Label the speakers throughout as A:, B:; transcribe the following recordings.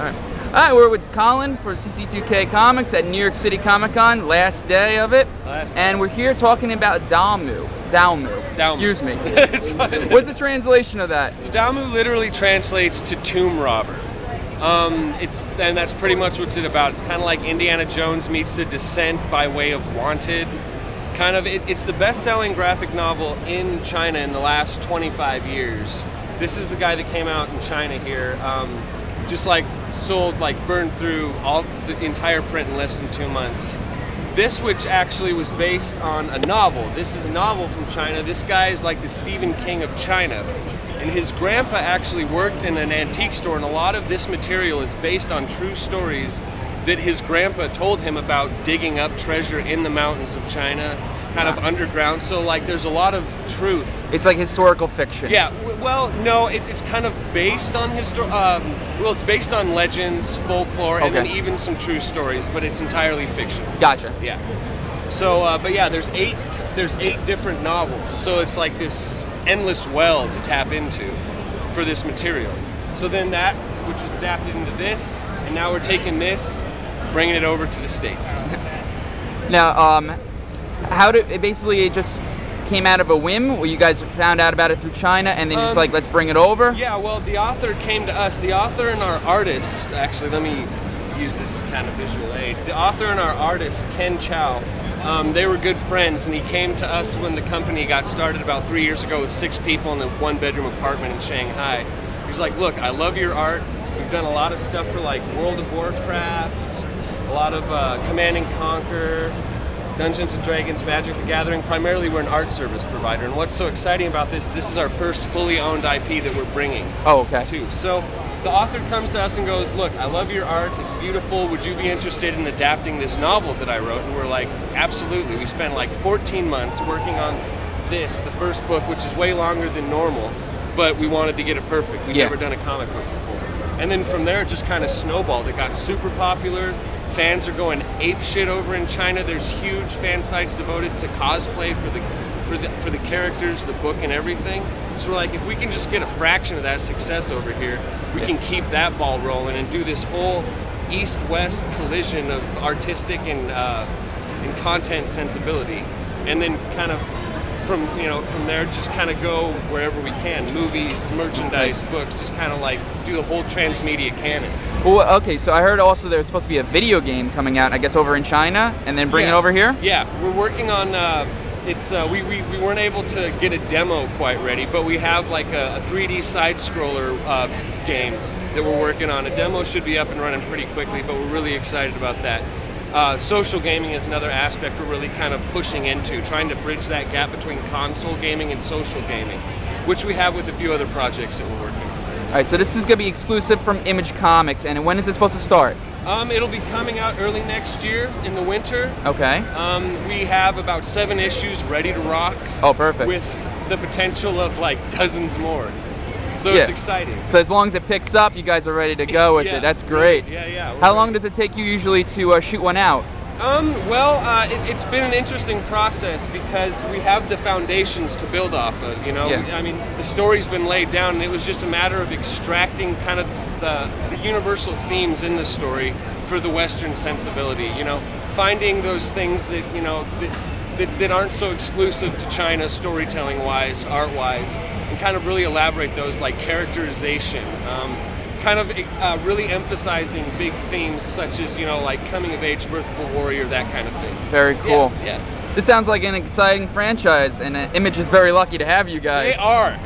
A: Alright, we're with Colin for CC'10 Comics at New York City Comic Con, last day of it. And we're here talking about Daomu. Excuse me.
B: It's fine.
A: What's the translation of that?
B: So Daomu literally translates to tomb robber. And that's pretty much what's it about. It's kind of like Indiana Jones meets The Descent by way of Wanted. It's the best-selling graphic novel in China in the last 25 years. This is the guy that came out in China here. Just like sold, like burned through all the entire print in less than 2 months. This, which actually was based on a novel. This is a novel from China. This guy is like the Stephen King of China. And his grandpa actually worked in an antique store, and a lot of this material is based on true stories that his grandpa told him about digging up treasure in the mountains of China, kind of underground. So like there's a lot of truth.
A: It's like historical fiction.
B: Yeah, well, no, it's kind of based on well, it's based on legends, folklore, and then even some true stories, but it's entirely fiction.
A: Gotcha.
B: Yeah. So, but yeah, there's eight different novels. So it's like this endless well to tap into for this material. So then that, which was adapted into this, and now we're taking this, bringing it over to the States.
A: Now, how did it basically just came out of a whim, where you guys found out about it through China and then just like, let's bring it over?
B: Yeah, well, the author came to us. The author and our artist, actually, let me use this kind of visual aid. The author and our artist, Ken Chow, they were good friends, and he came to us when the company got started about 3 years ago with 6 people in a 1-bedroom apartment in Shanghai. He's like, look, I love your art. We've done a lot of stuff for like World of Warcraft, a lot of Command and Conquer, Dungeons & Dragons, Magic the Gathering. Primarily, we're an art service provider, and what's so exciting about this is our first fully owned IP that we're bringing too. So the author comes to us and goes, look, I love your art, it's beautiful, would you be interested in adapting this novel that I wrote? And we're like, absolutely. We spent like 14 months working on this, the first book, which is way longer than normal, but we wanted to get it perfect. We'd never done a comic book before. And then from there, it just kind of snowballed. It got super popular. Fans are going ape shit over in China. There's huge fan sites devoted to cosplay for the characters, the book, and everything. So we're like, if we can just get a fraction of that success over here, we can keep that ball rolling and do this whole east-west collision of artistic and content sensibility, and then kind of from there just kind of go wherever we can. Movies, merchandise, books, just kind of like do the whole transmedia canon.
A: Well, okay, so I heard also there's supposed to be a video game coming out, I guess, over in China, and then bring it over here?
B: Yeah, we're working on, we weren't able to get a demo quite ready, but we have like a 3D side-scroller game that we're working on. A demo should be up and running pretty quickly, but we're really excited about that. Social gaming is another aspect we're really kind of pushing into, trying to bridge that gap between console gaming and social gaming, which we have with a few other projects that we're working on.
A: Alright, so this is going to be exclusive from Image Comics, and when is it supposed to start?
B: It'll be coming out early next year in the winter.
A: Okay.
B: We have about 7 issues ready to rock.
A: Oh, perfect.
B: With the potential of like dozens more. So it's exciting.
A: So as long as it picks up, you guys are ready to go with it. That's great.
B: Yeah.
A: How long does it take you usually to shoot one out?
B: It's been an interesting process because we have the foundations to build off of, you know. I mean, the story's been laid down, and it was just a matter of extracting kind of the universal themes in the story for the Western sensibility, you know, finding those things that, you know, that aren't so exclusive to China storytelling-wise, art-wise, and kind of really elaborate those, like characterization, kind of really emphasizing big themes such as, you know, like coming of age, birth of a warrior, that kind of thing.
A: Very cool.
B: Yeah.
A: This sounds like an exciting franchise, and Image is very lucky to have you guys.
B: They are.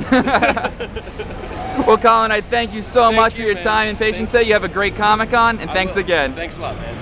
A: Well, Colin, I thank you so much for your time and patience today. You have a great Comic-Con, and thanks again.
B: Thanks a lot, man.